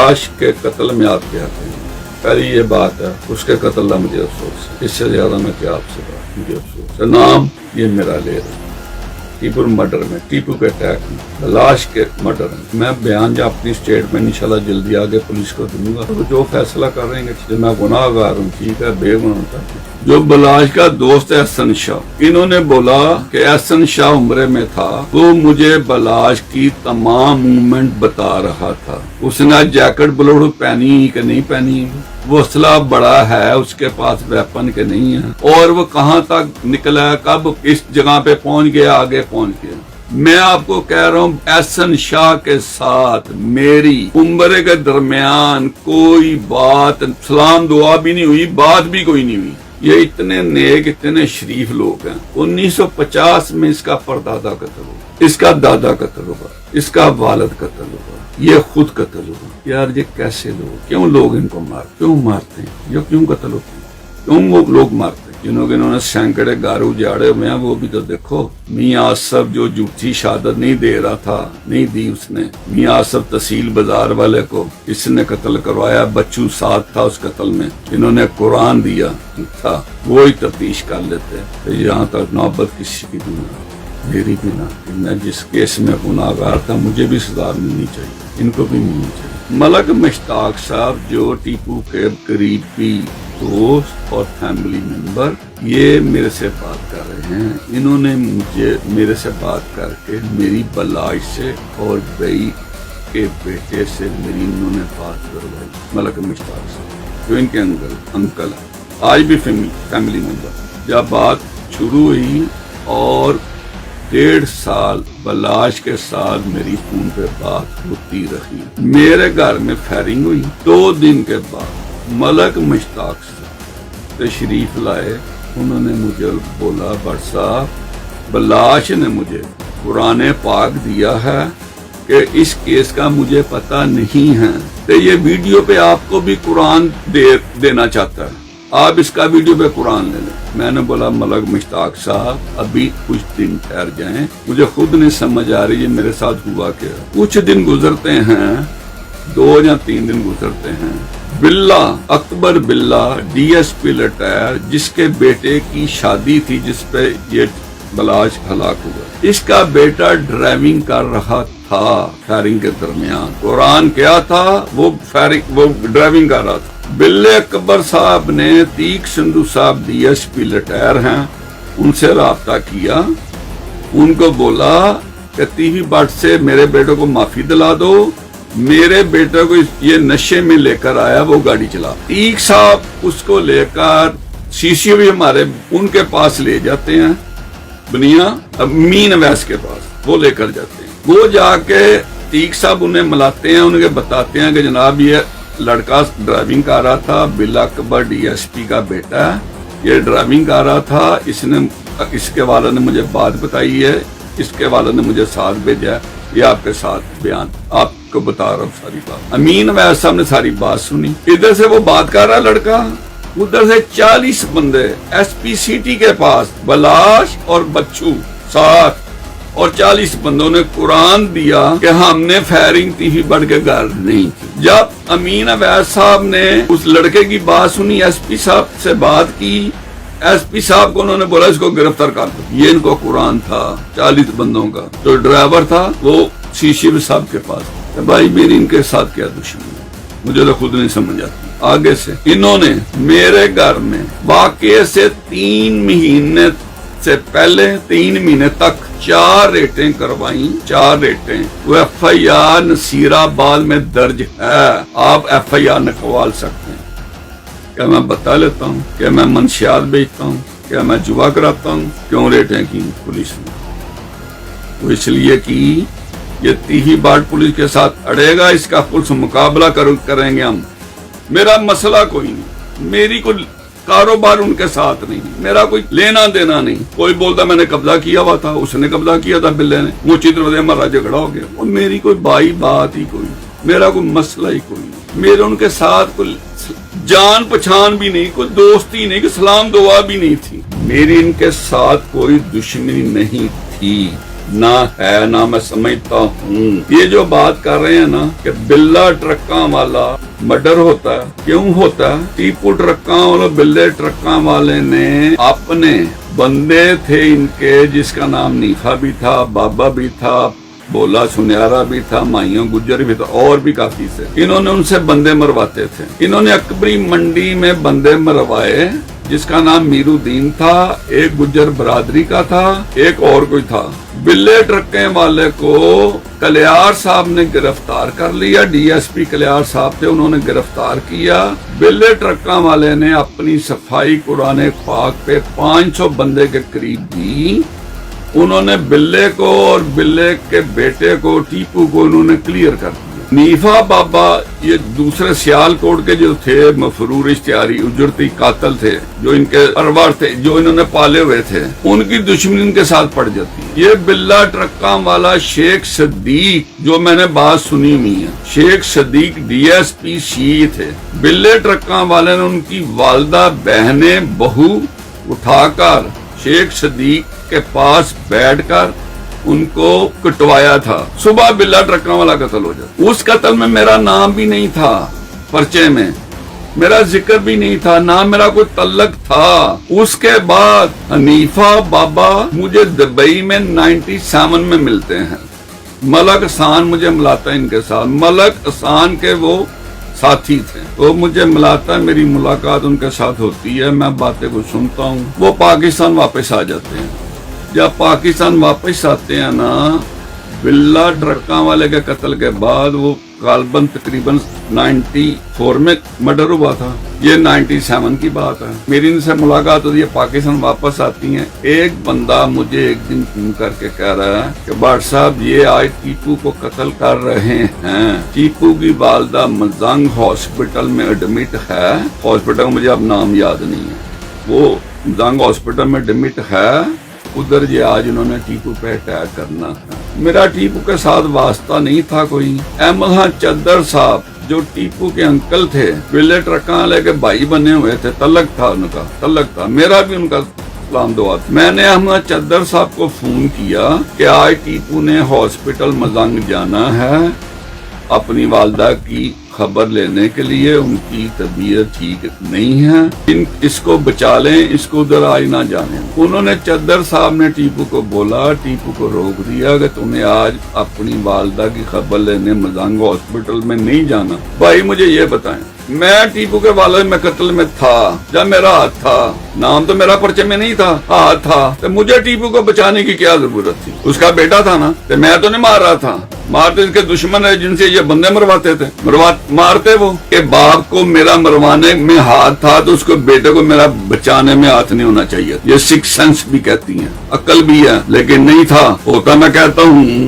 बलाश के कत्ल में आप क्या कहें? पहली ये बात है, उसके कत्ल का मुझे अफसोस है, इससे ज्यादा मैं क्या आपसे बात, मुझे अफसोस है। नाम ये मेरा ले रहा, टीपू मर्डर में, टीपू के अटैक में, बलाश के मर्डर में। मैं बयान या अपनी स्टेटमेंट इंशाल्लाह जल्दी आगे पुलिस को दूंगा, तो जो फैसला कर रहे हैं मैं गुनाहगार हूँ, ठीक है, बेगुनाह था। जो बलाश का दोस्त है एहसन शाह, इन्होंने बोला कि एहसन शाह उम्रे में था, वो मुझे बलाश की तमाम मूवमेंट बता रहा था। उसने जैकेट ब्लूटूथ पहनी कि नहीं पहनी, वो असला बड़ा है, उसके पास वेपन के नहीं है, और वो कहाँ तक निकला, कब इस जगह पे पहुंच गया, आगे पहुंच गया। मैं आपको कह रहा हूँ, एहसन शाह के साथ मेरी उम्र के दरमियान कोई बात, सलाम दुआ भी नहीं हुई, बात भी कोई नहीं हुई। ये इतने नेक, इतने शरीफ लोग हैं। 1950 में इसका परदादा कत्ल हुआ, इसका दादा कत्ल हुआ, इसका वालिद कत्ल हुआ, ये खुद कत्ल हुआ। यार ये कैसे लोग, क्यों लोग इनको क्यों मारते हैं, ये क्यों कत्ल होते हैं, क्यों वो लोग मारते हैं? जिन्होंने सैकड़े घर उजाड़े हुए हैं, वो भी तो देखो। मियां आसफ जो झूठी शहादत नहीं दे रहा था, नहीं दी उसने। मियां आसफ तहसील बाजार वाले को इसने कत्ल करवाया, बच्चू साथ था उस कत्ल में। इन्होंने कुरान दिया था, वो ही तफ्तीश कर लेते। तो यहाँ तक नौबत किसी की भी ना, मेरी भी ना। मैं जिस केस में गुनाहगार था, मुझे भी सजा मिलनी चाहिए, इनको भी मिलनी चाहिए। मलक मुश्ताक साहब जो टीपू के करीबी दोस्त और फैमिली मेंबर, ये मेरे से बात कर रहे हैं। इन्होंने मेरे से बात करके मेरी बलाश से और बई के बेटे से मेरी इन्होंने बात करवाई, मलक मुश्ताक से, जो इनके अंकल है, आज भी फैमिली मेंबर। जब बात शुरू हुई और 1.5 साल बलाश के साथ मेरी फोन पे बात होती रही। मेरे घर में फायरिंग हुई, 2 दिन के बाद मलक मुश्ताक तशरीफ लाए। उन्होंने मुझे बोला, भट्ट साहब, बलाश ने मुझे कुरान पाक दिया है कि इस केस का मुझे पता नहीं है, तो ये वीडियो पे आपको भी कुरान देना चाहता है, आप इसका वीडियो पे कुरान ले लें। मैंने बोला, मलक मुश्ताक साहब, अभी कुछ दिन ठहर जाएं, मुझे खुद नहीं समझ आ रही है मेरे साथ हुआ क्या। कुछ दिन गुजरते हैं, 2 या 3 दिन गुजरते हैं। बिल्ला, अकबर बिल्ला, डीएसपी रिटायर, जिसके बेटे की शादी थी, जिसपे ये बलाश हलाक हुआ, इसका बेटा ड्राइविंग कर रहा था फायरिंग के दरमियान। कुरान क्या था, वो ड्राइविंग कर रहा था। बिल्ले अकबर साहब ने, तीक संधू साहब डीएसपी रिटायर हैं, उनसे राब्ता किया, उनको बोला कि टीवी बट से मेरे बेटे को माफी दिला दो, मेरे बेटे को ये नशे में लेकर आया, वो गाड़ी चला। तीक साहब उसको लेकर सीसी भी हमारे उनके पास ले जाते हैं, बनिया अमीन अवैस के पास वो लेकर जाते हैं। वो जाके तीक साहब उन्हें मिलाते हैं, उन्हें बताते हैं कि जनाब ये लड़का ड्राइविंग कर रहा था, बिल्ला अकबर डीएसपी का बेटा है, ये ड्राइविंग कर रहा था, इसके वाले ने मुझे बात बताई है, इसके वाले ने मुझे साथ भेजा, ये आपके साथ बयान आपको बता रहा हूँ सारी बात। अमीन अवैस साहब ने सारी बात सुनी। इधर से वो बात कर रहा लड़का, उधर से 40 बंदे एसपी सिटी के पास, बलाश और बच्चू साथ, और 40 बंदों ने कुरान दिया कि हमने फायरिंग तीही बढ़ के घर नहीं की। जब अमीन अवैस साहब ने उस लड़के की बात सुनी, एसपी साहब से बात की, एसपी साहब को उन्होंने बोला इसको गिरफ्तार कर दो। ये इनको कुरान था 40 बंदों का। जो ड्राइवर था वो सीसी साहब के पास। तो भाई मेरी इनके साथ क्या दुश्मनी है, मुझे तो खुद नहीं समझ आती। आगे से इन्होंने मेरे घर में वाकये से 3 महीने से पहले 3 महीने तक 4 रेटें करवाई, 4 रेटें। वो FIR नसीराबाद में दर्ज है, आप FIR निकलवा सकते हैं। क्या मैं बता लेता हूँ, क्या मैं मंशियात बेचता हूँ, क्या मैं जुआ कराता हूँ? क्यों रेटें की पुलिस ने? वो इसलिए कि ये तीही बाट पुलिस के साथ अड़ेगा, इसका पुलिस मुकाबला करेंगे हम। मेरा मसला कोई नहीं, मेरी कोई कारोबार उनके साथ नहीं, मेरा कोई लेना देना नहीं। कोई बोलता मैंने कब्जा किया हुआ था, उसने कब्जा किया था बिल्ले ने, मुझे हमारा झगड़ा हो गया। और मेरी कोई बात ही कोई, मेरा कोई मसला ही कोई नहीं। मेरे उनके साथ कोई जान पहचान भी नहीं, कोई दोस्ती नहीं, कोई सलाम दुआ भी नहीं थी। मेरी इनके साथ कोई दुश्मनी नहीं थी। نہ ہے نہ میں سمجھتا ہوں. یہ جو بات کر رہے ہیں نا کہ بلا ٹرکاں والا مرڈر ہوتا ہے، کیوں ہوتا ہے؟ ٹیپو ٹرکاں اور بلے ٹرکاں والے نے اپنے بندے تھے ان کے، جس کا نام نیفا بھی تھا، بابا بھی تھا، بولا سنیارا بھی تھا، مائیوں گجر بھی تھا، اور بھی کافی سے. انہوں نے ان سے بندے مرواتے تھے. انہوں نے اکبری منڈی میں بندے مروائے، جس کا نام میرو دین تھا، ایک گجر برادری کا تھا، ایک اور کوئی تھا. بلے ٹرکیں والے کو کلیار صاحب نے گرفتار کر لیا، ڈی ایس پی کلیار صاحب تھے، انہوں نے گرفتار کیا. بلے ٹرکاں والے نے اپنی صفائی قرآن پاک پہ 500 بندے کے قریب دی. انہوں نے بلے کو اور بلے کے بیٹے کو، ٹیپو کو، انہوں نے کلیئر کر دیا. نیفا بابا یہ دوسرے سیال کوٹ کے جو تھے، مفرور اشتہاری اجرتی قاتل تھے، جو ان کے ارواح تھے، جو انہوں نے پالے ہوئے تھے، ان کی دشمنی ان کے ساتھ پڑ جاتی ہے. یہ بلا ٹرکاں والا شیخ صدیق، جو میں نے بات سنی ہوئی ہے، شیخ صدیق ڈی ایس پی سی تھے. بلے ٹرکاں والے نے ان کی والدہ، بہنیں، بہو اٹھا کر شیخ صدیق کے پاس بیٹھ کر ان کو کٹوایا تھا. صبح بلا ٹرکاں والا قتل ہو جاتا. اس قتل میں میرا نام بھی نہیں تھا، پرچے میں میرا ذکر بھی نہیں تھا، نہ میرا کوئی تعلق تھا. اس کے بعد حنیفہ بابا مجھے دبئی میں 97 میں ملتے ہیں. ملک احسان مجھے ملاتا ہے ان کے ساتھ. ملک احسان کے وہ ساتھی تھے، وہ مجھے ملاتا ہے، میری ملاقات ان کے ساتھ ہوتی ہے، میں باتیں کو سنتا ہوں. وہ پاکستان واپس آ جاتے ہیں. جب پاکستان واپس آتے ہیں نا، بلا ٹرکاں والے کے قتل کے بعد، وہ غالباً تقریباً 94 میں مرڈر ہوا تھا، یہ 97 کی بات ہے. میری ان سے ملاقات ہوتی ہے، پاکستان واپس آتی ہیں. ایک بندہ مجھے ایک دن فون کر کے کہہ رہا ہے کہ بھٹ صاحب یہ آج ٹیپو کو قتل کر رہے ہیں. ٹیپو کی والدہ مزنگ ہاسپٹل میں ایڈمٹ ہے. ہاسپٹل مجھے اب نام یاد نہیں ہے، وہ مزنگ ہاسپٹل میں ایڈمٹ ہے. ادھر یہ آج انہوں نے ٹیپو پہ اٹیک کرنا ہے. میرا ٹیپو کے ساتھ واسطہ نہیں تھا کوئی. احمد خان چدر صاحب جو ٹیپو کے انکل تھے، بلے ٹرکاں والے کے بھائی بنے ہوئے تھے، تعلق تھا ان کا، تعلق تھا. میرا بھی ان کا سلام دعا تھا. میں نے احمد چدر صاحب کو فون کیا کہ آج ٹیپو نے ہاسپٹل مزنگ جانا ہے اپنی والدہ کی خبر لینے کے لیے. ان کی طبیعت ٹھیک نہیں ہے، اس کو بچا لیں، اس کو ادھر آج نہ جانے. انہوں نے چدر صاحب نے ٹیپو کو بولا، ٹیپو کو روک دیا کہ تمہیں آج اپنی والدہ کی خبر لینے مزنگ ہاسپٹل میں نہیں جانا. بھائی مجھے یہ بتائیں، میں ٹیپو کے والد میں قتل میں تھا، جب میرا ہاتھ تھا، نام تو میرا پرچے میں نہیں تھا، ہاتھ تھا، تو مجھے ٹیپو کو بچانے کی کیا ضرورت تھی؟ اس کا بیٹا تھا نا، تو میں تو نہیں مار رہا تھا. مارتے اس کے دشمن ہے جن سے یہ بندے مرواتے تھے، مارتے وہ. کہ باپ کو میرا مروانے میں ہاتھ تھا تو اس کو بیٹے کو میرا بچانے میں ہاتھ نہیں ہونا چاہیے. یہ سکس سینس بھی کہتی ہیں، عقل بھی ہے، لیکن نہیں تھا. ہوتا میں کہتا ہوں